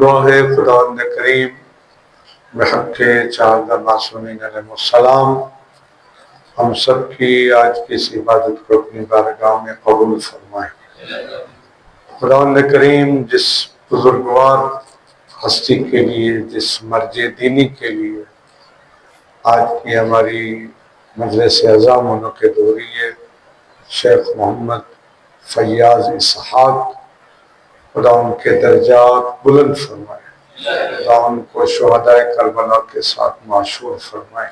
دعا ہے خداوند کریم بحق چار معصومین علیہ السلام ہم سب کی آج کی اس عبادت کو اپنی بارگاہ میں قبول فرمائے۔ خداوند کریم جس بزرگوار ہستی کے لیے، جس مرجع دینی کے لیے آج کی ہماری مجلس اعزا منعقد ہو رہی ہے، شیخ محمد فیاض اسحاق، خدا ان کے درجات بلند فرمائے، خدا ان کو شہداء کربلا کے ساتھ معشور فرمائے۔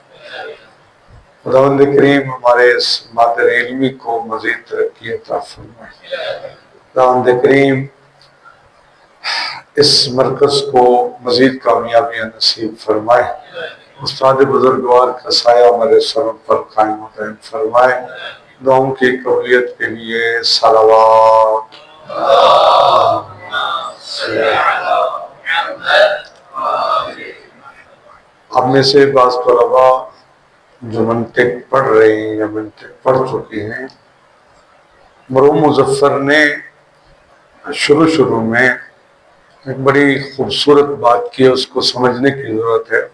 خداوند کریم ہمارے اس مادر علمی کو مزید ترقی عطا فرمائے۔ خداوند کریم اس مرکز کو مزید کامیابیاں نصیب فرمائے۔ استاد بزرگوار کا سایہ ہمارے سروں پر قائم و دائم فرمائے۔ دعاؤں کی قبولیت کے لیے صلوات۔ اب میں سے بعض طلباء جو منطق پڑھ رہے ہیں یا منطق پڑھ چکے ہیں، مرحوم مظفر نے شروع میں ایک بڑی خوبصورت بات کی، اس کو سمجھنے کی ضرورت ہے۔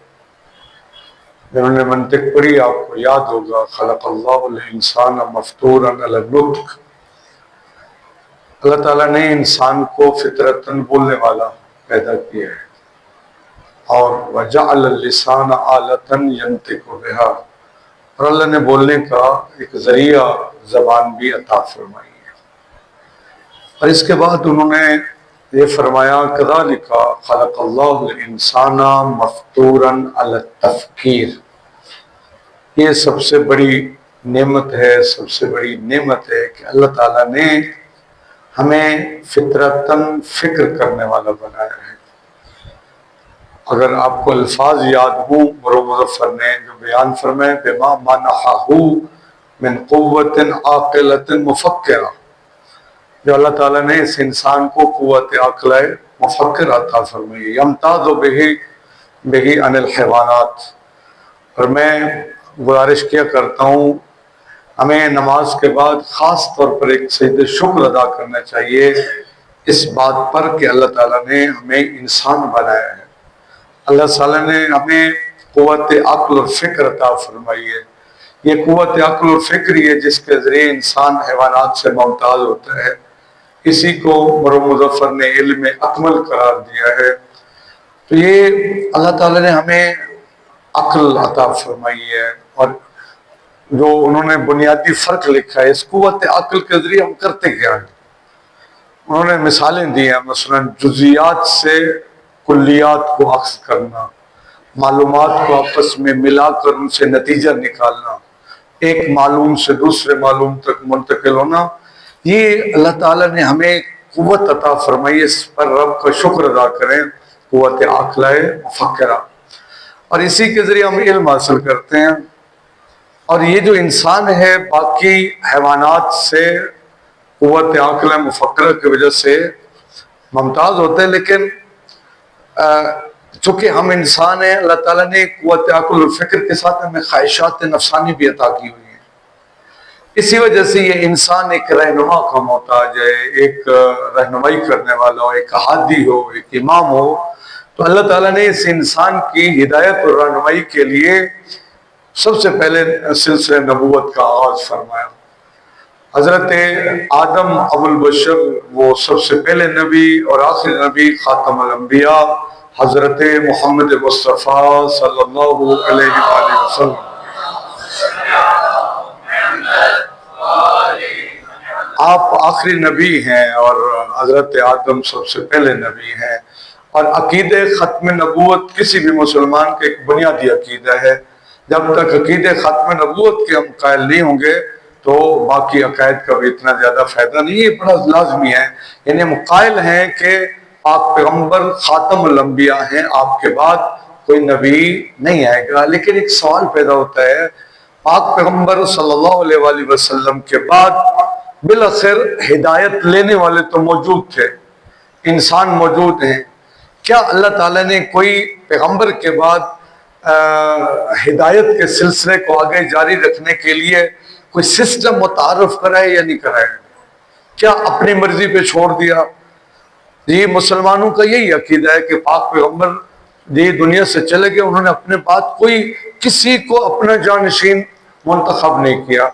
جنہوں نے منطق پڑھی آپ کو یاد ہوگا، خلق اللہ الانسان مفطورا علی النطق، اللہ تعالیٰ نے انسان کو فطرتاً بولنے والا پیدا کیا ہے، اور وجعل اللسان آلۃ ینطق بہا، اور اللہ نے بولنے کا ایک ذریعہ زبان بھی عطا فرمائی ہے۔ اور اس کے بعد انہوں نے یہ فرمایا کذالک خلق اللہ الانسان مفطورا علی التفکیر، یہ سب سے بڑی نعمت ہے، سب سے بڑی نعمت ہے کہ اللہ تعالیٰ نے ہمیں فطرتاً فکر کرنے والا بنایا ہے۔ اگر آپ کو الفاظ یاد ہوں، مرحوم مظفر نے جو بیان فرمائے، بما منحہ من قوت عاقلۃ مفکرہ، جو اللہ تعالیٰ نے اس انسان کو قوت عقل مفکر عطا فرمائی، یمتاز بہ عن الحیوانات۔ اور میں گزارش کیا کرتا ہوں، ہمیں نماز کے بعد خاص طور پر ایک سجدہ شکر ادا کرنا چاہیے اس بات پر کہ اللہ تعالیٰ نے ہمیں انسان بنایا ہے، اللہ تعالیٰ نے ہمیں قوت عقل اور فکر عطا فرمائی ہے۔ یہ قوت عقل اور فکر ہے جس کے ذریعے انسان حیوانات سے ممتاز ہوتا ہے، اسی کو مرحوم مظفر نے علم اکمل قرار دیا ہے۔ تو یہ اللہ تعالیٰ نے ہمیں عقل عطا فرمائی ہے، اور جو انہوں نے بنیادی فرق لکھا ہے اس قوت عقل کے ذریعے ہم کرتے کیا ہیں، انہوں نے مثالیں دی ہیں، مثلا جزیات سے کلیات کو اخذ کرنا، معلومات کو آپس میں ملا کر ان سے نتیجہ نکالنا، ایک معلوم سے دوسرے معلوم تک منتقل ہونا، یہ اللہ تعالیٰ نے ہمیں قوت عطا فرمائی، اس پر رب کا شکر ادا کریں، قوت عقل مفکرہ، اور اسی کے ذریعے ہم علم حاصل کرتے ہیں۔ اور یہ جو انسان ہے باقی حیوانات سے قوت عقل مفکرہ کی وجہ سے ممتاز ہوتے ہیں، لیکن چونکہ ہم انسان ہیں، اللہ تعالیٰ نے قوت عقل اور فکر کے ساتھ ہمیں خواہشات نفسانی بھی عطا کی ہوئی ہیں، اسی وجہ سے یہ انسان ایک رہنما کا محتاج ہے، ایک رہنمائی کرنے والا ہو، ایک ہادی ہو، ایک امام ہو۔ تو اللہ تعالیٰ نے اس انسان کی ہدایت اور رہنمائی کے لیے سب سے پہلے سلسلہ نبوت کا آغاز فرمایا۔ حضرت آدم ابو البشر، وہ سب سے پہلے نبی اور آخری نبی، خاتم الانبیاء حضرت محمد مصطفیٰ صلی اللہ علیہ وآلہ وسلم، آپ آخری نبی ہیں اور حضرت آدم سب سے پہلے نبی ہیں، اور عقیدہ ختم نبوت کسی بھی مسلمان کا ایک بنیادی عقیدہ ہے۔ جب تک عقیدہ ختم نبوت کے ہم قائل نہیں ہوں گے تو باقی عقائد کا بھی اتنا زیادہ فائدہ نہیں، یہ بڑا لازمی ہے۔ یعنی ہم قائل ہیں کہ آپ پیغمبر خاتم الانبیاء ہیں، آپ کے بعد کوئی نبی نہیں آئے گا، لیکن ایک سوال پیدا ہوتا ہے، پاک پیغمبر صلی اللہ علیہ وآلہ وسلم کے بعد بالآخر ہدایت لینے والے تو موجود تھے، انسان موجود ہیں، کیا اللہ تعالیٰ نے کوئی پیغمبر کے بعد ہدایت کے سلسلے کو آگے جاری رکھنے کے لیے کوئی سسٹم متعارف کرائے یا نہیں کرائے؟ کیا اپنی مرضی پہ چھوڑ دیا؟ جی مسلمانوں کا یہی عقیدہ ہے کہ پاک پیغمبر جی دنیا سے چلے گئے، انہوں نے اپنے بعد کوئی کسی کو اپنا جانشین منتخب نہیں کیا۔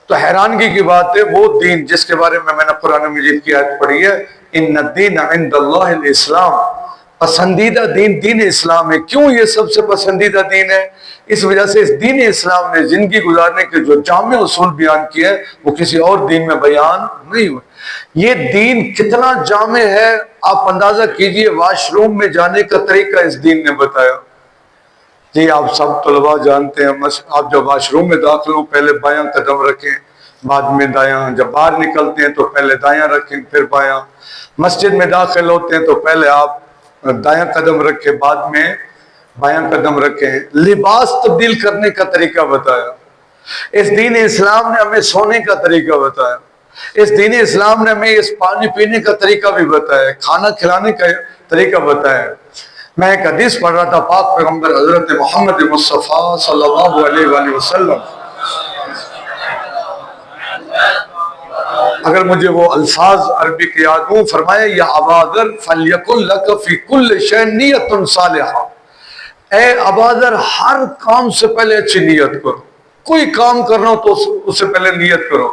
تو حیرانگی کی بات ہے وہ دین جس کے بارے میں نے قرآن مجید کی آیت پڑھی ہے، ان الدین عند اللہ الاسلام، پسندیدہ دین دین اسلام ہے۔ کیوں یہ سب سے پسندیدہ دین ہے؟ اس وجہ سے اس دین اسلام نے زندگی گزارنے کے جو جامع اصول بیان کیے ہیں وہ کسی اور دین میں بیان نہیں ہوئے۔ یہ دین کتنا جامع ہے آپ اندازہ کیجئے، واش روم میں جانے کا طریقہ اس دین نے بتایا۔ جی آپ سب طلباء جانتے ہیں، آپ جب واش روم میں داخل ہوں پہلے بایاں قدم رکھیں، بعد میں دایاں، جب باہر نکلتے ہیں تو پہلے دایاں رکھیں پھر بایاں، مسجد میں داخل ہوتے ہیں تو پہلے آپ دایاں قدم رکھیں بعد میں بایاں قدم رکھیں۔ لباس تبدیل کرنے کا طریقہ بتایا۔ اس دین اسلام نے ہمیں سونے کا طریقہ بتایا۔ اس دین اسلام نے ہمیں اس پانی پینے کا طریقہ بھی بتایا، کھانا کھلانے کا طریقہ بتایا۔ میں ایک حدیث پڑھ رہا تھا، پاک پیغمبر حضرت محمد مصطفیٰ صلی اللہ علیہ وآلہ وسلم، اگر مجھے وہ الفاظ عربی کے یاد ہوں، فرمایا یا ابا ذر فلیکن لک فی کل شیء نیۃ صالحہ، اے ابا ذر ہر کام سے پہلے اچھی نیت کرو، کوئی کام کرنا ہو تو اس سے پہلے نیت کرو،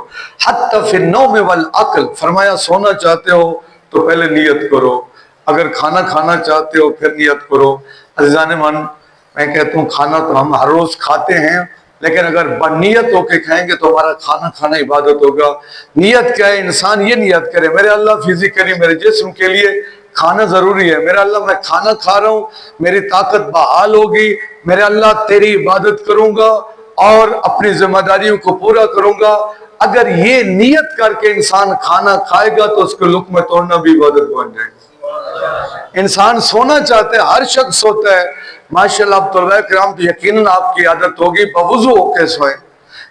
حتی فی النوم والعقل، فرمایا سونا چاہتے ہو تو پہلے نیت کرو، اگر کھانا کھانا چاہتے ہو پھر نیت کرو۔ عزیزان من، میں کہتا ہوں کھانا تو ہم ہر روز کھاتے ہیں، لیکن اگر نیت ہو کے کھائیں گے تو ہمارا کھانا کھانا عبادت ہوگا۔ نیت کیا ہے؟ انسان یہ نیت کرے میرے اللہ فزیکلی میرے جسم کے لیے کھانا ضروری ہے، میرے اللہ میں کھانا کھا رہا ہوں، میری طاقت بحال ہوگی، میرے اللہ تیری عبادت کروں گا اور اپنی ذمہ داریوں کو پورا کروں گا۔ اگر یہ نیت کر کے انسان کھانا کھائے گا تو اس کو لقمہ توڑنا بھی عبادت بن جائے گا۔ انسان سونا چاہتا ہے، ہر شخص سوتا ہے، ماشاءاللہ اب طلباء کرام تو یقیناً آپ کی عادت ہوگی بوضو ہو کے سوئیں۔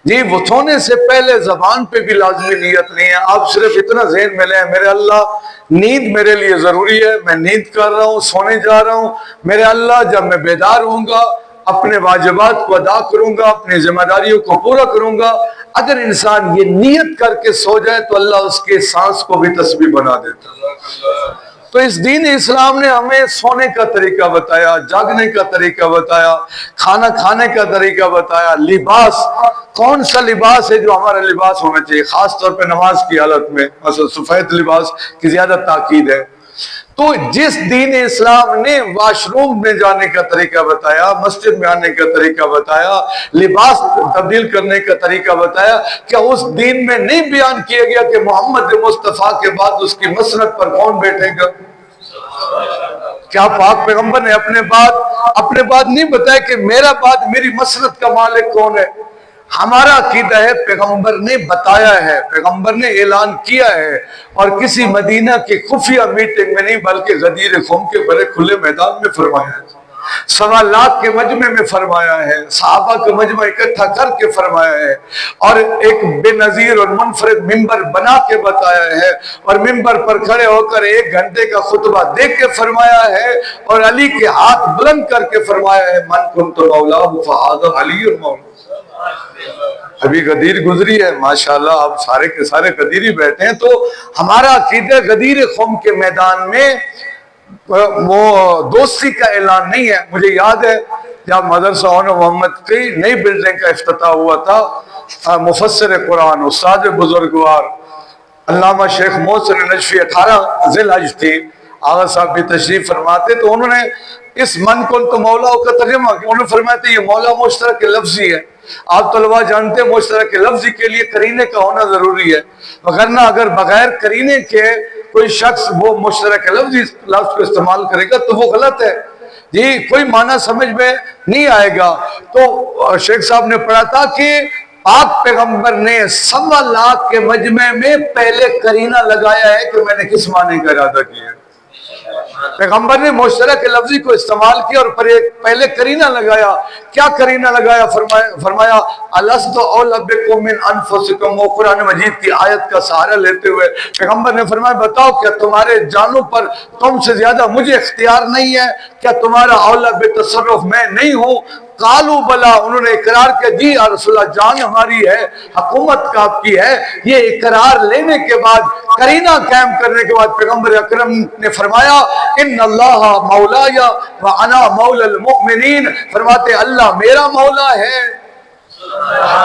جی وہ سونے سے پہلے زبان پہ بھی لازمی نیت نہیں ہے، آپ صرف اتنا ذہن میں لیں میرے اللہ نیند میرے لیے ضروری ہے، میں نیند کر رہا ہوں، سونے جا رہا ہوں، میرے اللہ جب میں بیدار ہوں گا اپنے واجبات کو ادا کروں گا، اپنی ذمہ داریوں کو پورا کروں گا۔ اگر انسان یہ نیت کر کے سو جائے تو اللہ اس کے سانس کو بھی تسبیح بنا دیتا ہے۔ تو اس دین اسلام نے ہمیں سونے کا طریقہ بتایا، جاگنے کا طریقہ بتایا، کھانا کھانے کا طریقہ بتایا۔ لباس، کون سا لباس ہے جو ہمارا لباس ہونا چاہیے، خاص طور پہ نماز کی حالت میں مثلا سفید لباس کی زیادہ تاکید ہے۔ تو جس دین اسلام نے واش روم میں جانے کا طریقہ بتایا، مسجد میں آنے کا طریقہ بتایا، لباس تبدیل کرنے کا طریقہ بتایا، کیا اس دین میں نہیں بیان کیا گیا کہ محمد مصطفیٰ کے بعد اس کی مسند پر کون بیٹھے گا؟ کیا پاک پیغمبر نے اپنے بعد نہیں بتایا کہ میرا بعد میری مسند کا مالک کون ہے؟ ہمارا عقیدہ ہے پیغمبر نے بتایا ہے، پیغمبر نے اعلان کیا ہے، اور کسی مدینہ کی خفیہ میٹنگ میں نہیں بلکہ غدیر خم کے بڑے کھلے میدان میں فرمایا ہے، 1.25 لاکھ کے مجمع میں فرمایا ہے، صحابہ کا مجمع اکٹھا کر کے فرمایا ہے، اور ایک بے نظیر اور منفرد ممبر بنا کے بتایا ہے، اور ممبر پر کھڑے ہو کر 1 گھنٹے کا خطبہ دے کے فرمایا ہے، اور علی کے ہاتھ بلند کر کے فرمایا ہے من کنت مولاه فهذا علی المولا۔ ابھی غدیر گزری ہے، ماشاءاللہ آپ سارے کے سارے غدیری بیٹھے ہیں، تو ہمارا عقیدہ غدیر خم کے میدان میں وہ دوستی کا اعلان نہیں ہے۔ مجھے یاد ہے جب مدرسہ محمد کی نئی بلڈنگ کا افتتاح ہوا تھا، مفسر قرآن استاد بزرگوار علامہ شیخ محسن نجفی 18 ذی الحج تھی، آغا صاحب بھی تشریف فرماتے، تو انہوں نے اس من کنت مولا کا ترجمہ کیا، انہوں نے فرمایا تھا یہ مولا مشترک لفظی ہے۔ آپ طلباء جانتے ہیں مشترک لفظی کے لیے قرینے کا ہونا ضروری ہے، وگرنہ اگر بغیر قرینے کے کوئی شخص وہ مشترک لفظی لفظ کو استعمال کرے گا تو وہ غلط ہے، جی کوئی معنی سمجھ میں نہیں آئے گا۔ تو شیخ صاحب نے پڑھا تھا کہ پاک پیغمبر نے 1.25 لاکھ کے مجمع میں پہلے قرینہ لگایا ہے کہ میں نے کس معنی کا ارادہ کیا ہے۔ پیغمبر نے مشترک لفظی کو استعمال کیا اور پہلے قرینہ لگایا۔ کیا قرینہ لگایا؟ فرمایا الست اولی بکم من انفسکم، وہ قرآن مجید کی آیت کا سہارا لیتے ہوئے پیغمبر نے فرمایا بتاؤ کیا تمہارے جانوں پر تم سے زیادہ مجھے اختیار نہیں ہے؟ کیا تمہارا اولی بتصرف میں نہیں ہوں؟ قالوا بلا، انہوں نے اقرار کیا جی یا رسول اللہ، جان ہماری ہے، حکومت کا آپ کی ہے۔ یہ اقرار لینے کے بعد، قرینہ قائم کرنے کے بعد پیغمبر اکرم نے فرمایا ان اللہ مولایا وانا مولا المؤمنین، فرماتے اللہ میرا مولا ہے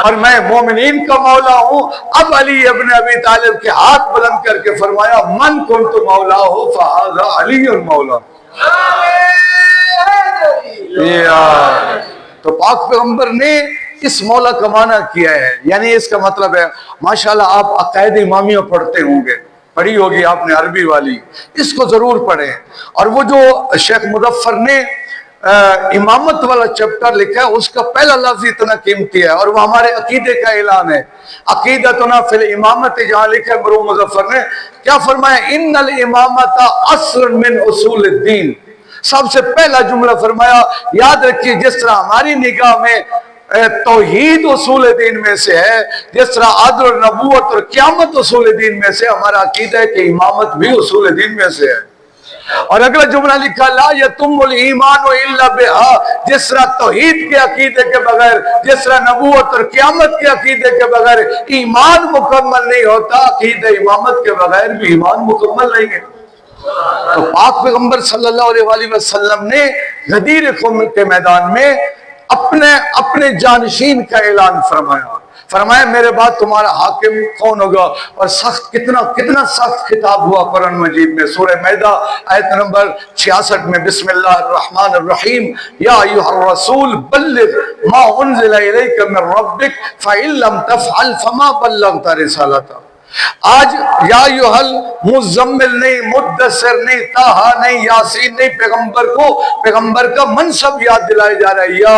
اور میں مومنین کا مولا ہوں۔ اب علی ابن ابی طالب کے ہاتھ بلند کر کے فرمایا من کنت مولا ہو فہذا علی المولا۔ تو پاک پیغمبر نے اس مولا کا معنی کیا ہے، یعنی اس کا مطلب ہے، ماشاءاللہ آپ عقائد امامیہ پڑھتے ہوں گے، پڑھی ہوگی آپ نے عربی والی، اس کو ضرور پڑھیں۔ اور وہ جو شیخ مظفر نے امامت والا چپٹر لکھا ہے، اس کا پہلا لفظ اتنا قیمتی ہے اور وہ ہمارے عقیدے کا اعلان ہے۔ عقیدتنا فی الامامت، جہاں لکھا ہے مرحوم مظفر نے کیا فرمایا، ان الامامت اصل من اصول الدین۔ سب سے پہلا جملہ فرمایا یاد رکھیے، جس طرح ہماری نگاہ میں توحید اصول دین میں سے ہے، جس طرح عدل اور نبوت اور قیامت اصول دین میں سے، ہمارا عقیدہ ہے کہ امامت بھی اصول دین میں سے ہے۔ اور اگلا جملہ لکھا لا یتم الایمان الا بها، جس طرح توحید کے عقیدے کے بغیر، جس طرح نبوت اور قیامت کے عقیدے کے بغیر ایمان مکمل نہیں ہوتا، عقیدہ امامت کے بغیر بھی ایمان مکمل نہیں ہے۔ تو پاک پیغمبر صلی اللہ علیہ وآلہ وسلم نے غدیر قوم کے میدان میں اپنے جانشین کا اعلان فرمایا میرے بعد تمہارا حاکم کون ہوگا، اور کتنا سخت خطاب ہوا قرآن مجید میں۔ سورہ مائدہ آیت نمبر 66 میں بسم اللہ الرحمن الرحیم یا ایھا الرسول بلغ ما انزل الیک من ربک فإن لم تفعل فما بلغت رسالتہ۔ آج یا ایھا المزمل نہیں، مدثر نہیں، طٰہٰ نہیں، یاسین نہیں، پیغمبر کا منصب یاد دلائے جا رہا ہے، یا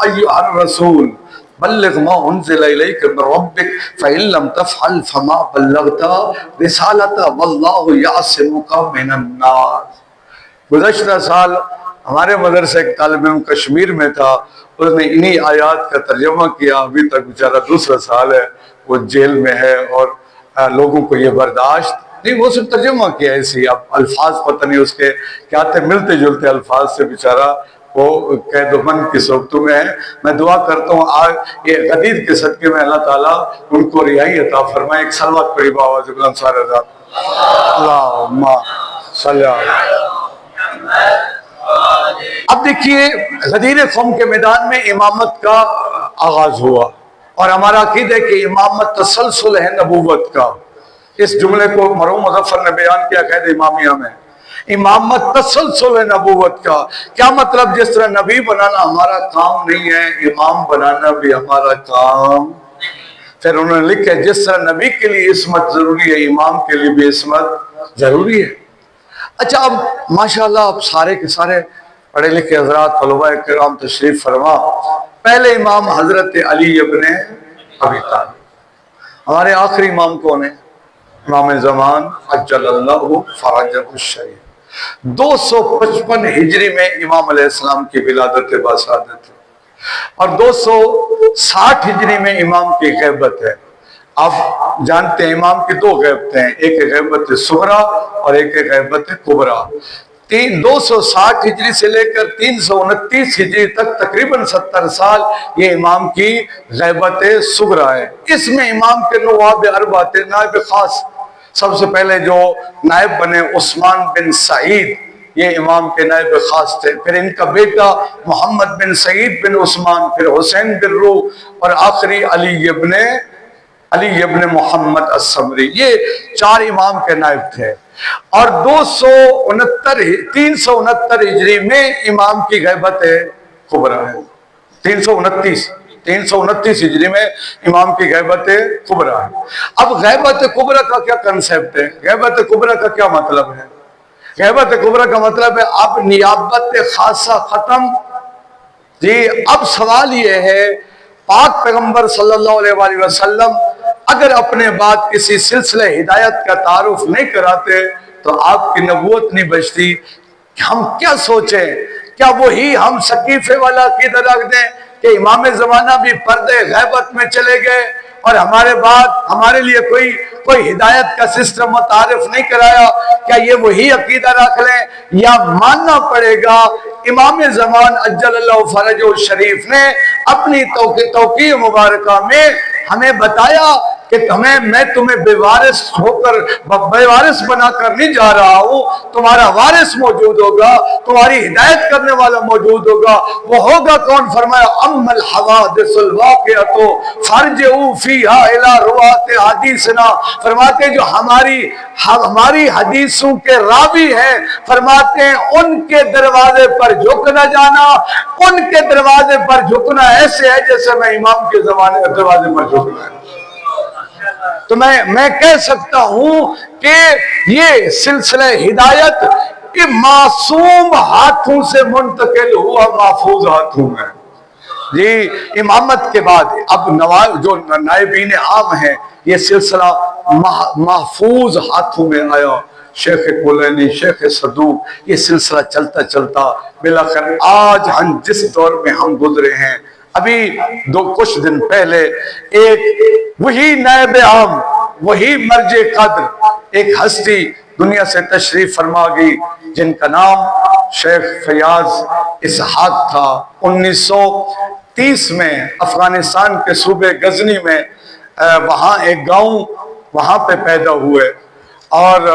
ایھا الرسول بلغ ما انزل الیک من ربک فإن لم تفعل فما بلغت رسالتہ واللہ یعصمک من الناس۔ گزشتہ سال ہمارے مدرسے ایک طالب علم کشمیر میں تھا، اس نے انہی آیات کا ترجمہ کیا، ابھی تک بیچارہ دوسرا سال ہے، وہ جیل میں ہے اور لوگوں کو یہ برداشت نہیں، وہ صرف ترجمہ کیا ایسی، اب الفاظ پتہ نہیں اس کے کیا تھے، ملتے جلتے الفاظ سے بیچارہ وہ قید و بند کی صورتوں میں ہے۔ میں دعا کرتا ہوں آج یہ غدیر کے صدقے میں اللہ تعالیٰ ان کو رہائی عطا فرمائے۔ ایک صلوات پڑھی بآواز بلند سارے ذات، اللہم صلی علیہ۔ اب دیکھیے غدیر قوم کے میدان میں امامت کا آغاز ہوا، اور ہمارا عقیدہ ہے کہ امامت تسلسل ہے نبوت کا۔ اس جملے کو مرحوم مظفر نے بیان کیا قید امامیہ میں، امامت تسلسل ہے نبوت کا۔ کیا مطلب، جس طرح نبی بنانا ہمارا کام نہیں ہے، امام بنانا بھی ہمارا کام۔ پھر انہوں نے لکھا جس طرح نبی کے لیے عصمت ضروری ہے، امام کے لیے بھی عصمت ضروری ہے۔ اچھا، اب ماشاءاللہ اب سارے کے سارے پڑھے لکھے حضرات علماء کرام تشریف فرما۔ پہلے امام حضرت علی ابن ابی طالب۔ ہمارے آخری امام کون ہیں؟ امام زمان عجل اللہ فرجہ الشریف۔ 255 ہجری میں امام علیہ السلام کی ولادت باسعادت ہے، اور 260 ہجری میں امام کی غیبت ہے۔ آپ جانتے ہیں امام کی دو غیبتیں ہیں، ایک غیبت صغریٰ اور ایک غیبت کبریٰ۔ 260 ہجری سے لے کر 329 ہجری تک تقریباً 70 سال یہ امام کی غیبت صغریٰ ہے۔ اس میں امام کے نواب اربعہ تھے، نائب خاص۔ سب سے پہلے جو نائب بنے عثمان بن سعید، یہ امام کے نائب خاص تھے، پھر ان کا بیٹا محمد بن سعید بن عثمان، پھر حسین بن روح، اور آخری علی ابن محمد السمری۔ یہ 4 امام کے نائب تھے، اور 369 ہجری میں امام کی غیبت کبریٰ ہے۔ 329 ہجری میں امام کی غیبت کبریٰ ہے۔ اب غیبت کبریٰ کا کیا کنسیپٹ ہے؟ غیبت کبریٰ کا کیا مطلب ہے؟ غیبت کبریٰ کا مطلب ہے اب نیابت خاصہ ختم۔ جی، اب سوال یہ ہے، پاک پیغمبر صلی اللہ علیہ وآلہ وسلم اگر اپنے بعد کسی سلسلہ ہدایت کا تعارف نہیں کراتے تو آپ کی نبوت نہیں بچتی۔ ہم کیا سوچیں، کیا وہی ہم سقیفے والا عقیدہ رکھ دیں کہ امام زمانہ بھی پردے غیبت میں چلے گئے اور ہمارے بعد ہمارے لیے کوئی ہدایت کا سسٹم متعارف نہیں کرایا؟ کیا یہ وہی عقیدہ رکھ لیں، یا ماننا پڑے گا امام زمان عجل اللہ فرجہ الشریف نے اپنی توقیع مبارکہ میں ہمیں بتایا کہ میں تمہیں بے وارث بنا کر نہیں جا رہا ہوں، تمہارا وارث موجود ہوگا، تمہاری ہدایت کرنے والا موجود ہوگا۔ وہ ہوگا کون؟ فرمایا اما الحوادث الواقعۃ فارجعوا فیھا الی رواۃ حدیثنا، فرماتے جو ہماری حدیثوں کے راوی ہیں، فرماتے ہیں ان کے دروازے پر جھک نہ جانا، ان کے دروازے پر جھکنا ایسے ہے جیسے میں امام کے زمانے کے دروازے پر جھکنا ہے۔ تو میں کہہ سکتا ہوں کہ یہ سلسلہ ہدایت کہ معصوم ہاتھوں سے منتقل ہوا محفوظ ہاتھوں میں۔ جی امامت کے بعد اب جو نائبین عام ہیں، یہ سلسلہ محفوظ ہاتھوں میں آیا، شیخ کلینی، شیخ صدوق، یہ سلسلہ چلتا چلتا بلاخر آج ہم جس دور میں ہم گزرے ہیں، ابھی کچھ دن پہلے ایک وہی نائب عام، وہی مرجع قدر ایک ہستی دنیا سے تشریف فرما گئی جن کا نام شیخ فیاض اسحاق تھا۔ 1930 میں افغانستان کے صوبے غزنی میں وہاں ایک گاؤں وہاں پہ پیدا ہوئے، اور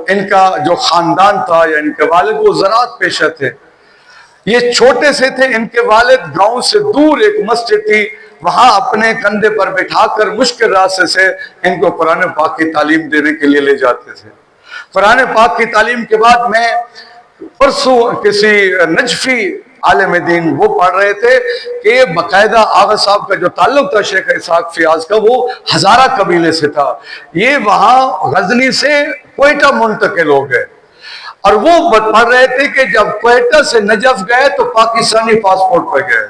ان کا جو خاندان تھا یا ان کے والد وہ زراعت پیشہ تھے۔ یہ چھوٹے سے تھے، ان کے والد گاؤں سے دور ایک مسجد تھی، وہاں اپنے کندھے پر بٹھا کر مشکل راستے سے ان کو قرآن پاک کی تعلیم دینے کے لیے لے جاتے تھے۔ قرآن پاک کی تعلیم کے بعد میں پرسوں کسی نجفی عالم دین وہ پڑھ رہے تھے کہ باقاعدہ آغا صاحب کا جو تعلق تھا شیخ اسحاق فیاض کا وہ ہزارہ قبیلے سے تھا، یہ وہاں غزنی سے کوئٹہ منتقل ہو گئے، اور وہ پڑھ رہے تھے کہ جب کوئٹہ سے نجف گئے تو پاکستانی پاسپورٹ پہ گئے۔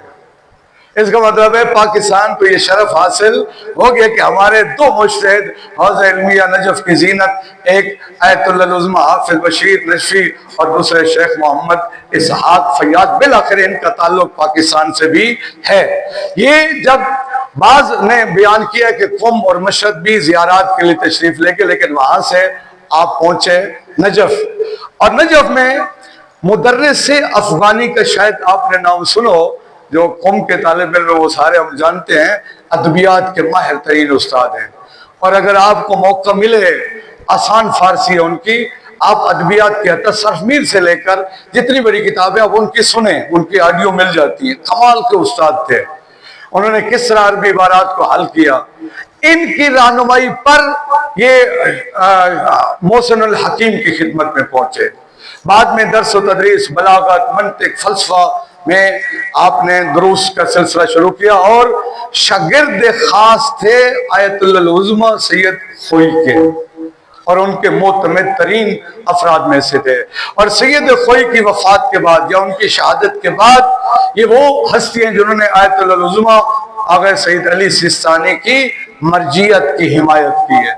اس کا مطلب ہے پاکستان کو یہ شرف حاصل ہو گیا کہ ہمارے دو مجتہد حوزہ علمیہ نجف کی زینت، ایک آیت اللہ العظمہ حافظ بشیر نجفی اور دوسرے شیخ محمد اسحاق فیاض، بالآخر ان کا تعلق پاکستان سے بھی ہے۔ یہ جب بعض نے بیان کیا کہ قم اور مشہد بھی زیارات کے لیے تشریف لے کے، لیکن وہاں سے آپ پہنچے نجف، اور نجف میں مدرس افغانی کا شاید آپ نے نام سنو، جو قوم کے طالب علم وہ سارے ہم جانتے ہیں، ادبیات کے ماہر ترین استاد ہیں، اور اگر آپ کو موقع ملے، آسان فارسی ہے ان کی، آپ ادبیات کے حتی صرف میر سے لے کر جتنی بڑی کتابیں آپ ان کی سنیں، ان کی آڈیو مل جاتی ہیں، کمال کے استاد تھے۔ انہوں نے کس طرح عربی عبارات کو حل کیا، ان کی رہنمائی پر یہ محسن الحکیم کی خدمت میں پہنچے۔ بعد میں درس و تدریس، بلاغت، منطق، فلسفہ میں آپ نے دروس کا سلسلہ شروع کیا، اور شاگرد خاص تھے آیت اللہ العظمہ سید خوئی کے، اور ان کے معتمد ترین افراد میں سے تھے۔ اور سید خوئی کی وفات کے بعد یا ان کی شہادت کے بعد یہ وہ ہستی ہیں جنہوں نے آیت اللہ العظمہ آغا سید علی سیستانی کی مرجعیت کی حمایت کی ہے۔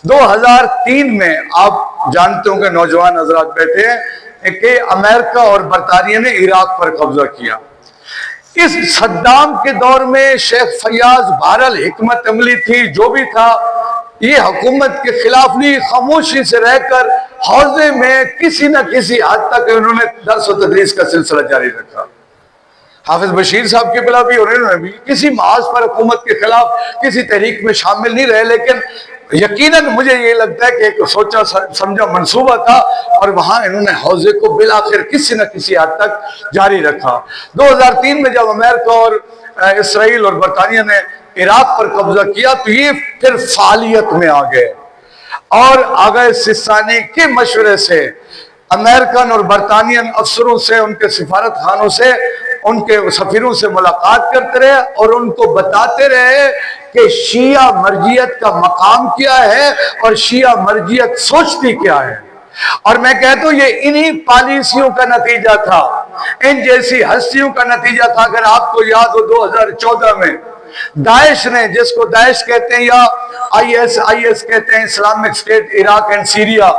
2003 میں آپ جانتے ہوں کہ نوجوان حضرات بیٹھے ہیں کہ امریکہ اور برطانیہ نے عراق پر قبضہ کیا۔ اس صدام کے دور میں شیخ فیاض بہرحال حکمت عملی تھی، جو بھی تھا، یہ حکومت کے خلاف نہیں، خاموشی سے رہ کر حوزے میں کسی نہ کسی حد تک انہوں نے درس و تدریس کا سلسلہ جاری رکھا۔ حافظ بشیر صاحب کے بلا بھی اور انہوں نے بھی کسی محاذ پر حکومت کے خلاف کسی تحریک میں شامل نہیں رہے، لیکن یقیناً مجھے یہ لگتا ہے کہ ایک سوچا سمجھا منصوبہ تھا، اور وہاں انہوں نے حوزے کو بالآخر کسی نہ کسی حد تک جاری رکھا۔ 2003 میں جب امریکہ اور اسرائیل اور برطانیہ نے عراق پر قبضہ کیا تو یہ پھر فعالیت میں آ گئے، اور آغا سیستانی کے مشورے سے امریکن اور برطانین افسروں سے، ان کے سفارت خانوں سے، ان کے سفیروں سے ملاقات کرتے رہے، اور ان کو بتاتے رہے کہ شیعہ مرجعیت کا مقام کیا ہے اور شیعہ مرجعیت سوچتی کیا ہے۔ اور میں کہتا ہوں یہ انہی پالیسیوں کا نتیجہ تھا، ان جیسی ہستیوں کا نتیجہ تھا۔ اگر آپ کو یاد ہو 2014 میں داعش نے، جس کو داعش کہتے ہیں یا آئی ایس کہتے ہیں، Islamic State Iraq and Syria,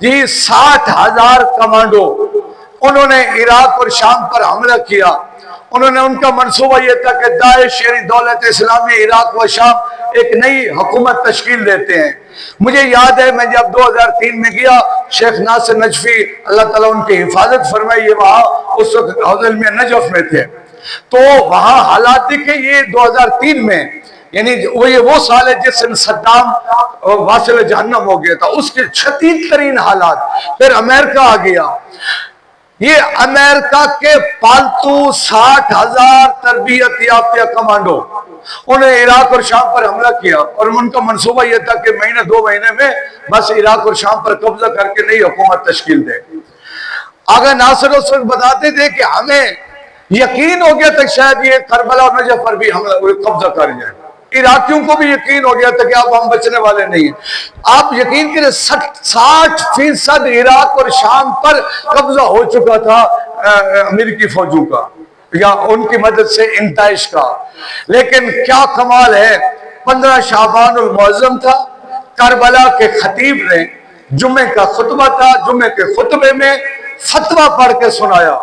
جی 60,000 کمانڈو انہوں نے عراق اور شام پر حملہ کیا۔ انہوں نے، ان کا منصوبہ یہ تھا کہ داعش یعنی دولت اسلامی عراق و شام ایک نئی حکومت تشکیل دیتے ہیں. مجھے یاد ہے میں جب 2003 میں گیا شیخ ناصر نجفی اللہ تعالیٰ ان کی حفاظت فرمائیے وہاں اس وقت حوض علمیہ نجف میں تھے تو وہاں حالات دیکھیں یہ 2003 میں یعنی وہ سال ہے جس سے صدام واصل جہنم ہو گیا تھا اس کے شدید ترین حالات. پھر امریکہ آ گیا. یہ امریکہ کے پالتو 60,000 تربیت یافتہ کمانڈو انہیں عراق اور شام پر حملہ کیا اور ان کا منصوبہ یہ تھا کہ مہینے 2 مہینے میں بس عراق اور شام پر قبضہ کر کے نئی حکومت تشکیل دے. آغا ناصر اس وقت بتاتے تھے کہ ہمیں یقین ہو گیا تھا شاید یہ کربلا اور نجف پر بھی حملہ قبضہ کر جائے. عراقیوں کو بھی یقین ہو گیا تھا کہ اب ہم بچنے والے نہیں ہیں. آپ یقین کریں 60% عراق اور شام پر قبضہ ہو چکا تھا امریکی فوجوں کا یا ان کی مدد سے داعش کا. لیکن کیا کمال ہے 15 شعبان المعظم تھا کربلا کے خطیب نے جمعے کا خطبہ تھا. جمعے کے خطبے میں فتویٰ پڑھ کے سنایا.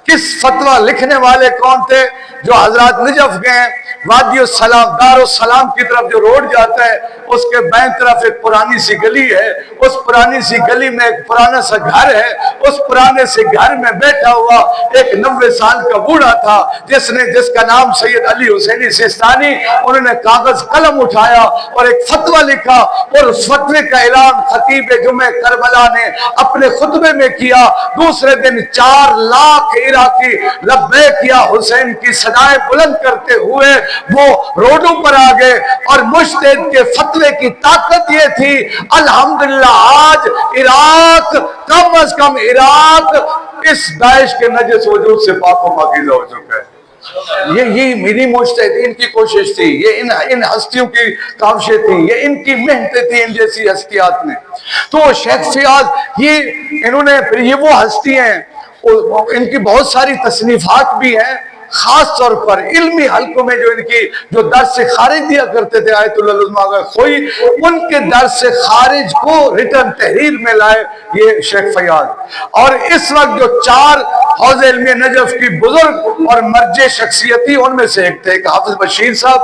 کس فتویٰ لکھنے والے کون تھے؟ جو حضرات نجف گئے وادی السلام دار السلام کی طرف جو روڈ جاتا ہے اس کے بائیں طرف ایک پرانی سی گلی ہے. اس پرانی سی گلی میں ایک پرانا سا گھر ہے. اس پرانے سے گھر میں بیٹھا ہوا ایک 90 سال کا بوڑھا تھا جس کا نام سید علی حسینی سیستانی. انہوں نے کاغذ قلم اٹھایا اور ایک فتویٰ لکھا اور اس فتوے کا اعلان خطیب جمعہ کربلا نے اپنے خطبے میں کیا. دوسرے دن 4 لاکھ عراقی لبیک یا حسین کی صدائیں بلند کرتے ہوئے وہ روڈوں پر آ گئے اور مجتہد کے فتوے کی طاقت یہ تھی الحمدللہ آج عراق کم از کم عراق اس داعش کے نجس وجود سے پاک و پاکیزہ ہو چکا ہے. یہ میری مجتہدین کی کوشش تھی. یہ ان ہستیوں کی کاوشیں تھیں. یہ ان کی محنتیں تھیں ان جیسی ہستیات میں. تو شیخ فیاض انہوں نے پھر یہ وہ ہستی ہیں ان کی بہت ساری تصنیفات بھی ہیں خاص طور پر علمی حلقوں میں جو درس سے خارج دیا کرتے تھے آیت اللہ العظمیٰ خوئی ان کے درس سے خارج کو ریٹن تحریر میں لائے یہ شیخ فیاض. اور اس وقت جو 4 حوض علمیہ نجف کی بزرگ اور مرجع شخصیت تھی ان میں سے ایک تھے ایک حافظ بشیر صاحب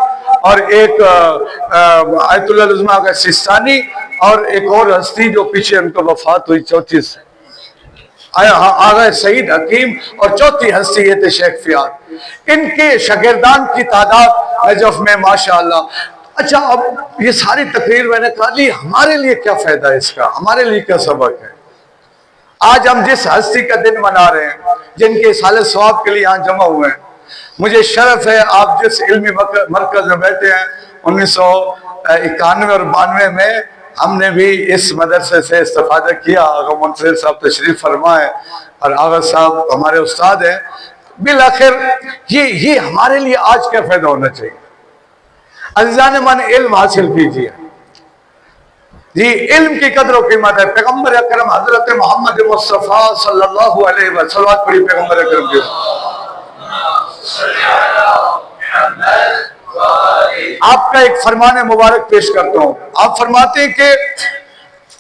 اور ایک آیت اللہ العظمیٰ کا سیستانی اور ایک اور ہستی جو پیچھے ان کو وفات ہوئی 34 سے آغا سعید حکیم اور چوتھی ہستی یہ تھے شیخ فیاض. ان کے شاگردان کی تعداد نجف میں ماشاءاللہ. اچھا اب یہ ساری تقریر میں نے کہا لی ہمارے لیے کیا فائدہ ہے اس کا ہمارے لیے کیا سبق ہے. آج ہم جس ہستی کا دن منا رہے ہیں جن کے اصالہ ثواب کے لیے یہاں جمع ہوئے ہیں مجھے شرف ہے آپ جس علمی مرکز میں بیٹھے ہیں 1991 اور 92 میں ہم نے بھی اس مدرسے سے استفادہ کیا. آغا منصر صاحب تشریف فرمائے اور آغا صاحب ہمارے استاد ہیں. بالآخر یہ ہمارے لیے آج کیا فائدہ ہونا چاہیے. عزیزان من علم حاصل کیجیے. جی علم کی قدر و قیمت ہے. پیغمبر اکرم حضرت محمد مصطفیٰ صلی اللہ علیہ وسلم پڑھی پیغمبر اکرم کی آپ کا ایک فرمان مبارک پیش کرتا ہوں. آپ فرماتے ہیں کہ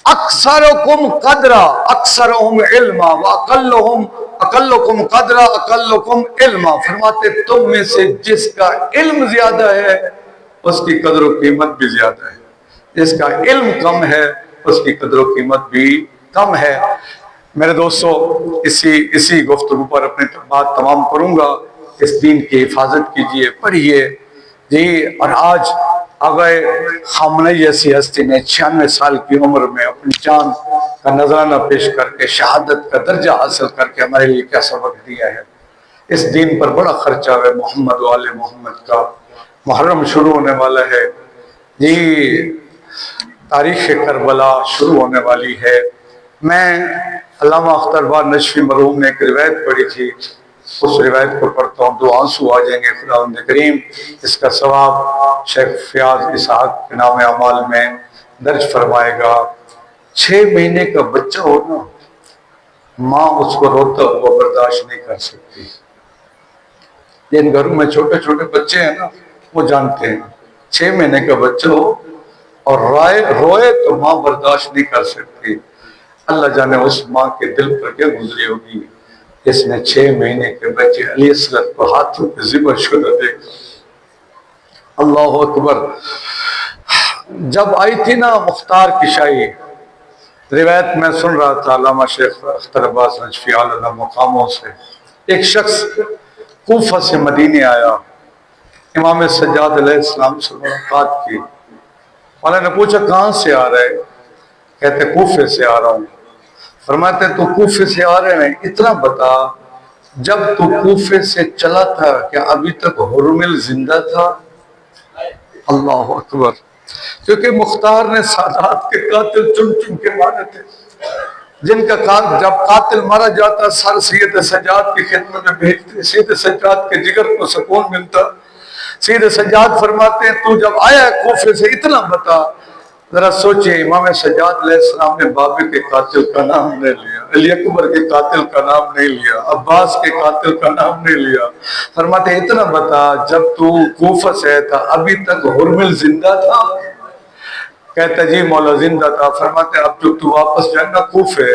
اکثرکم قدرا اکثرہم علما اقلکم قدرا اقلکم علما. فرماتے تم میں سے جس کا علم زیادہ ہے اس کی قدر و قیمت بھی زیادہ ہے. جس کا علم کم ہے اس کی قدر و قیمت بھی کم ہے. میرے دوستو اسی گفتگو پر اپنی بات تمام کروں گا. اس دین کی حفاظت کیجئے پڑھیے جی. اور آج آغا خامنہ ایسی ہستی نے 96 سال کی عمر میں اپنی جان کا نذرانہ پیش کر کے شہادت کا درجہ حاصل کر کے ہمارے لیے کیا سبق دیا ہے. اس دین پر بڑا خرچہ ہے. محمد و آل محمد کا محرم شروع ہونے والا ہے جی. تاریخ کربلا شروع ہونے والی ہے. میں علامہ اختر بار نجفی مرحوم نے ایک روایت پڑھی تھی. اس روایت کو پڑھتا ہوں 2 آنسو آ جائیں گے. خداوند کریم اس کا ثواب شیخ فیاض اسحاق کے نام اعمال میں درج فرمائے گا. 6 مہینے کا بچہ ہونا ماں اس کو روتا ہوا برداشت نہیں کر سکتی. جن گھروں میں چھوٹے چھوٹے بچے ہیں نا وہ جانتے ہیں 6 مہینے کا بچہ ہو اور روئے تو ماں برداشت نہیں کر سکتی. اللہ جانے اس ماں کے دل پر کیا گزری ہوگی جس نے 6 مہینے کے بچے علیہ السلام کو ہاتھوں پہ ذبح شدہ دیکھا. اللہ اکبر. جب آئی تھی نا مختار کی شاہی، روایت میں سن رہا تھا علامہ شیخ اختر عباس نجفی علیہ مقاموں سے، ایک شخص کوفہ سے مدینے آیا، امام سجاد علیہ السلام سے ملاقات کی، والے نے پوچھا کہاں سے آ رہے؟ کہتے کوفے سے آ رہا ہوں۔ فرماتے تو کوفے سے آ رہے ہیں، اتنا بتا جب تو کوفے سے چلا تھا کیا ابھی تک حرمل زندہ تھا؟ اللہ اکبر، کیونکہ مختار نے سادات کے قاتل چن چن کے مارے تھے، جن کا جب قاتل مارا جاتا سر سید سجاد کی خدمت میں بھیجتے، سید سجاد کے جگر کو سکون ملتا۔ سید سجاد فرماتے ہیں تو جب آیا کوفے سے اتنا بتا، ذرا سوچئے امام سجاد علیہ السلام نے بابے کے قاتل کا نام نہیں لیا، علی اکبر کے قاتل کا نام نہیں لیا، عباس کے قاتل کا نام نہیں لیا۔ فرماتے اتنا بتا جب تو کوفہ سے تھا ابھی تک حرمل زندہ تھا؟ کہتا جی مولا زندہ تھا۔ فرماتے اب جو تو واپس جانا کوفے،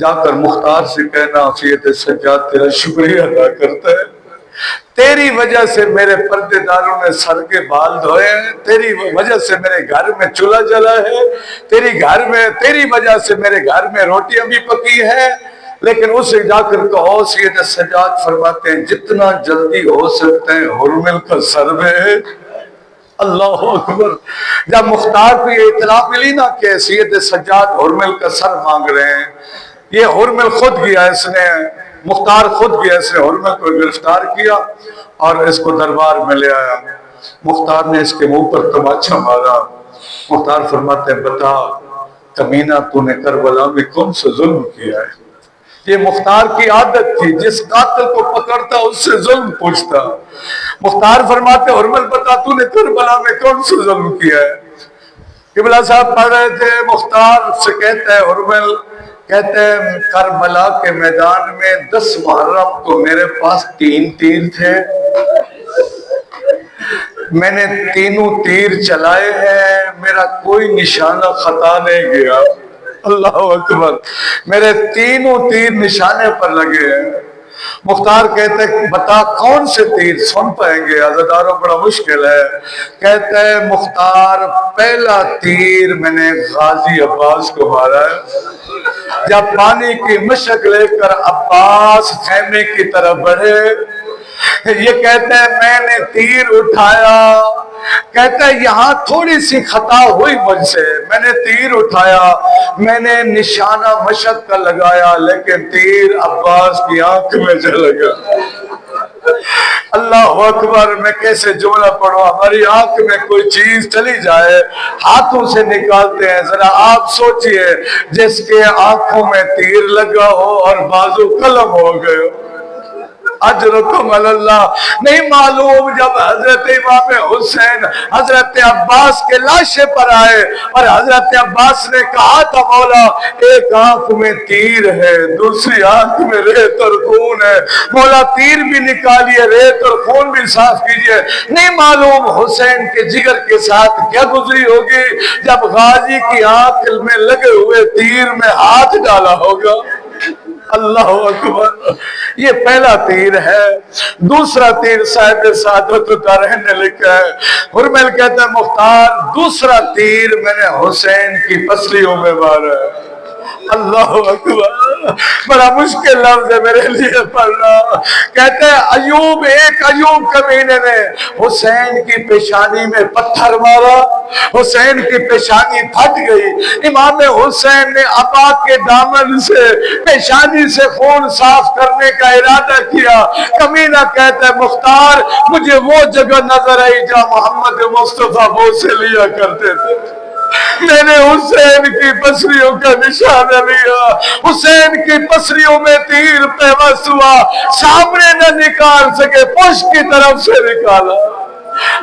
جا کر مختار سے کہنا سید سجاد تیرا شکریہ ادا کرتا ہے، تیری وجہ سے میرے پردے داروں نے سر کے بال دھوئے ہیں، تیری وجہ سے میرے گھر میں چولہا جلا ہے، تیری وجہ سے میرے گھر میں روٹیاں بھی پکی ہیں، لیکن اسے جا کر کہو سید سجاد فرماتے ہیں جتنا جلدی ہو سکتا ہے حرمل کا سر میں۔ اللہ اکبر، جب مختار کو یہ اطلاع ملی نا کہ سید سجاد حرمل کا سر مانگ رہے ہیں، یہ حرمل خود گیا، مختار خود گیا، اس نے حرمل کو گرفتار کیا اور اس کو دربار میں لے آیا۔ مختار نے اس کے منہ پر تماچا مارا۔ مختار فرماتے ہیں بتا کمینہ تو نے کربلا میں کون سا ظلم کیا ہے؟ یہ مختار کی عادت تھی، جس قاتل کو پکڑتا اس سے ظلم پوچھتا۔ مختار فرماتے حرمل بتا تو نے کربلا میں کون سا ظلم کیا ہے؟ قبلہ صاحب پڑھ رہے تھے، مختار سے کہتا ہے حرمل، کہتے ہیں کربلا کے میدان میں 10 محرم کو میرے پاس 3 تیر تھے، میں نے تینوں تیر چلائے ہیں، میرا کوئی نشانہ خطا نہیں گیا۔ اللہ اکبر، میرے تینوں تیر نشانے پر لگے ہیں۔ مختار کہتے ہیں بتا کون سے تیر؟ سن پائیں گے عزاداروں، بڑا مشکل ہے۔ کہتے ہیں مختار پہلا تیر میں نے غازی عباس کو مارا ہے، جب پانی کی مشک لے کر عباس خیمے کی طرف بڑھے، یہ کہتے ہیں میں نے تیر اٹھایا، کہتا ہے یہاں تھوڑی سی خطا ہوئی مجھ سے، میں نے تیر اٹھایا، میں نے نشانہ مشق کا لگایا، لیکن تیر عباس کی آنکھ میں چلا گیا۔ اللہ اکبر، میں کیسے جملہ پڑھوں، ہماری آنکھ میں کوئی چیز چلی جائے ہاتھوں سے نکالتے ہیں، ذرا آپ سوچئے جس کے آنکھوں میں تیر لگا ہو اور بازو قلم ہو گئے ہو، اجرکم اللہ۔ نہیں معلوم جب حضرت امام حسین حضرت عباس کے لاشے پر آئے اور حضرت عباس نے کہا تھا مولا ایک آنکھ میں تیر ہے، دوسری آنکھ میں ریت اور خون ہے، مولا تیر بھی نکالیے، ریت اور خون بھی صاف کیجئے۔ نہیں معلوم حسین کے جگر کے ساتھ کیا گزری ہوگی جب غازی کی آنکھ میں لگے ہوئے تیر میں ہاتھ ڈالا ہوگا۔ اللہ اکبر، یہ پہلا تیر ہے۔ دوسرا تیر صاحب سعادت الدارین نے لکھا ہے، حرمل کہتا ہے مختار دوسرا تیر میں نے حسین کی پسلیوں میں مارا ہے۔ اللہ اکبر، بڑا مشکل لفظ ہے میرے لیے پڑھنا۔ کہتے ہیں ایوب کمینے نے حسین کی پیشانی میں پتھر مارا، حسین کی پیشانی پھٹ گئی، امام حسین نے عبا کے دامن سے پیشانی سے خون صاف کرنے کا ارادہ کیا۔ کمینہ کہتا ہے مختار مجھے وہ جگہ نظر آئی جہاں محمد مصطفیٰ بوسے لیا کرتے تھے، میں نے حسین کی پسلیوں کا نشانہ لیا، حسین کی پسلیوں میں تیر پیوست ہوا، سامنے نہ نکال سکے، پشت کی طرف سے نکالا۔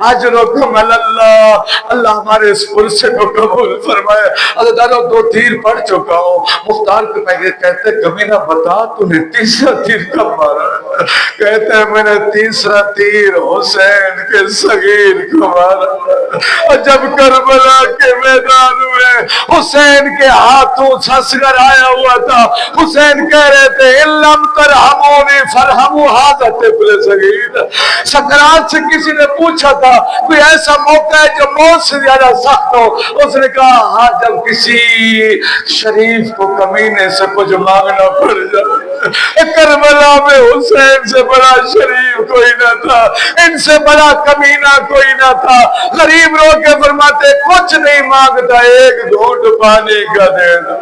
اجرکم اللہ، اللہ ہمارے اس پرسے کو قبول فرمائے۔ عزیزانو 2 تیر پڑھ چکا ہوں۔ مختار کو پہلے کہتے کمینہ بتا تو نے تیسرا تیر کب مارا؟ کہتے ہیں میں نے تیسرا تیر حسین کے صغیر کو مارا، اور جب کربلا کے میدان میں حسین کے ہاتھوں سسگر آیا ہوا تھا، حسین کہہ رہے تھے اِلَّمْ تَرْحَمُونِ فَرْحَمُوا هَذَا الطِّفْلَ الصَّغِيرَ۔ سکرات سے کسی نے پوچھا پوچھا تھا کوئی ایسا موقع ہے جو موت سے زیادہ سخت ہو؟ اس نے کہا ہاں، جب کسی شریف کو کمینے سے کچھ مانگنا پڑ جائے۔ کربلا میں حسین سے بڑا شریف کوئی نہ تھا، ان سے بڑا کمینہ کوئی نہ تھا۔ غریب رو کے فرماتے کچھ نہیں مانگتا، ایک گھونٹ پانی کا دے دو۔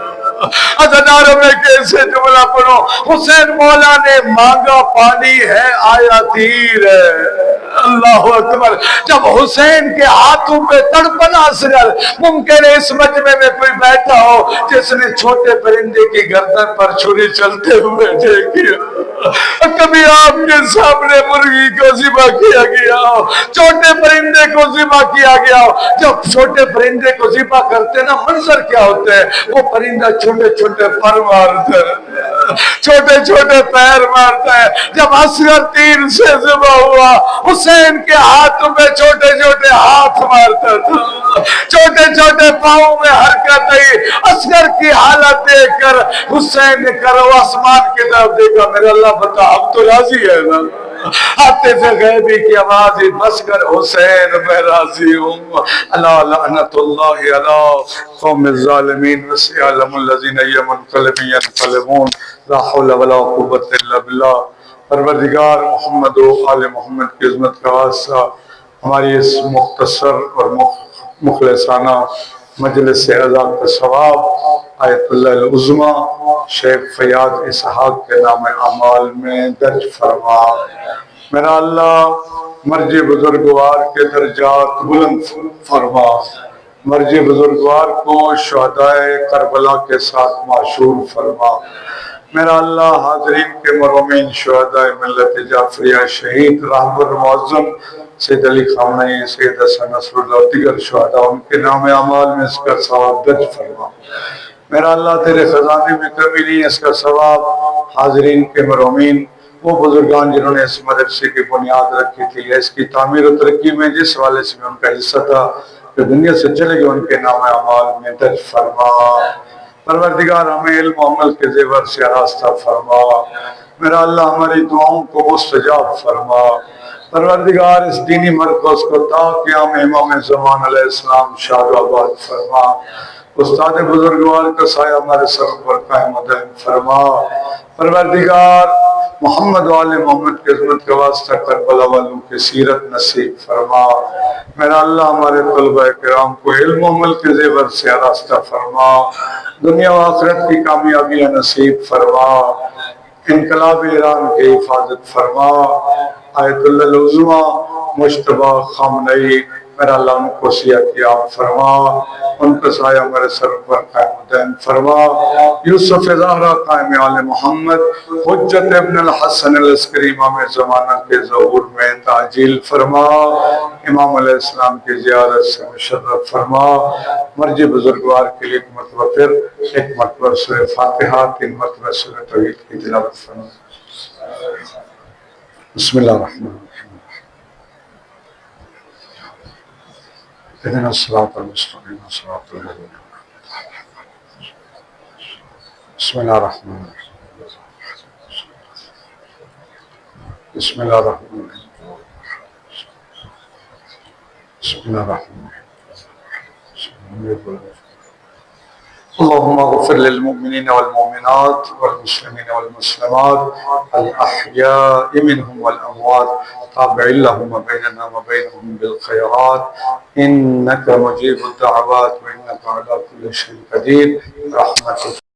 ازاداروں میں کیسے جملہ پڑھو، حسین مولا نے مانگا پانی ہے، آیا تیر ہے۔ اللہ اکبر۔ جب حسین کے ہاتھوں پہ تڑپنا اصغر، ممکن ہے اس مجمع میں کوئی بیٹھا ہو جس نے چھوٹے پرندے کی گردن پر چھری چلتے ہوئے دیکھی، کبھی آپ کے سامنے مرغی کو ذبح کیا گیا ہو، چھوٹے پرندے کو ذبح کیا گیا ہو۔ جب چھوٹے پرندے کو ذبح کرتے نا، منظر کیا ہوتا ہے؟ وہ پرندہ چھوٹے چھوٹے پر مارتا ہے، چھوٹے چھوٹے پیر مارتا ہے۔ جب اصغر تیر سے ذبح ہوا، حسین کے ہاتھ میں چھوٹے چھوٹے ہاتھ مارتا تھا، چھوٹے چھوٹے پاؤں میں حرکت آئی۔ اصغر کی حالت دیکھ کر حسین نے کرو آسمان کی طرف دیکھا، میرے اللہ بتا اب تو راضی ہے نا؟ عاطف غیبی کی آواز ہی بس کر حسین میں راضی ہوں۔ اللہ لعنت اللہ علی قوم الظالمین وسيعلم الذين ينقلبون لا حول ولا قوة الا بالله۔ پروردگار محمد و آل محمد کی عظمت کا واسطہ ہماری اس مختصر اور مخلصانہ مجلس اعزاز کا ثواب آیت اللہ العظمیٰ شیخ فیاض اسحاق کے نام اعمال میں درج فرما۔ میرا اللہ مرج بزرگوار کے درجات بلند فرما، مرج بزرگوار کو شہدائے کربلا کے ساتھ معشور فرما۔ میرا اللہ حاضرین کے مرحومین شہدائے ملت جعفریہ شہید رہبر معظم سید علی خامنہئی، سید حسن نصر اللہ اور دیگر شہداء ان کے نام اعمال میں اس کا ثواب درج فرما۔ میرا اللہ تیرے خزانے میں کمی نہیں، اس کا ثواب حاضرین کے مرحومین وہ بزرگان جنہوں نے اس مدرسے کی بنیاد رکھی تھی، اس کی تعمیر و ترقی میں جس والے سے میں ان کا حصہ تھا جو دنیا سے چلے گئے، ان کے نام اعمال میں درج فرما۔ پروردگار ہمیں علم و عمل کے زیور سے آراستہ فرما۔ میرا اللہ ہماری دعاؤں کو مستجاب فرما۔ پروردگار اس دینی مرکز کو تا قیام امام زمان علیہ السلام شاد و آباد فرما۔ استاد بزرگوار کا سایہ ہمارے سر پر قائم و دائم فرما۔ پروردگار محمد و آل محمد کے عظمت کے واسطہ کربلا والوں کی سیرت نصیب فرما۔ میرا اللہ ہمارے طلبہ کرام کو علم و عمل کے زیور سے آراستہ فرما، دنیا و آخرت کی کامیابیاں نصیب فرما، انقلاب ایران کی حفاظت فرما۔ آیت اللہ العظمیٰ مجتبیٰ خامنہئی میرا اللہ ان کو صحتیاب فرما، ان کا سایہ ہمارے سر پر قائم دائم فرما۔ یوسف زہرا قائم آل محمد حجت ابن الحسن العسکری امام زمانہ کے ظہور میں تعجیل فرما، امام علیہ السلام کی زیارت سے مشرف فرما۔ مرجع بزرگوار کے لیے ایک مرتبہ پھر ایک مرتبہ سورہ فاتحہ، 3 مرتبہ سورہ توحید کی تلاوت فرما۔ بسم اللہ الرحمن الرحیم، اهدنا الصراط المستقيم صراط الذين أنعمت عليهم۔ بسم الله الرحمن الرحيم، بسم الله الرحمن الرحيم، بسم الله الرحمن الرحيم۔ اللهم اغفر للمؤمنين والمؤمنات والمسلمين والمسلمات الأحياء منهم والأموات، تابع اللهم بيننا وبينهم بالخيرات إنك مجيب الدعوات وإنك على كل شيء قدير برحمتك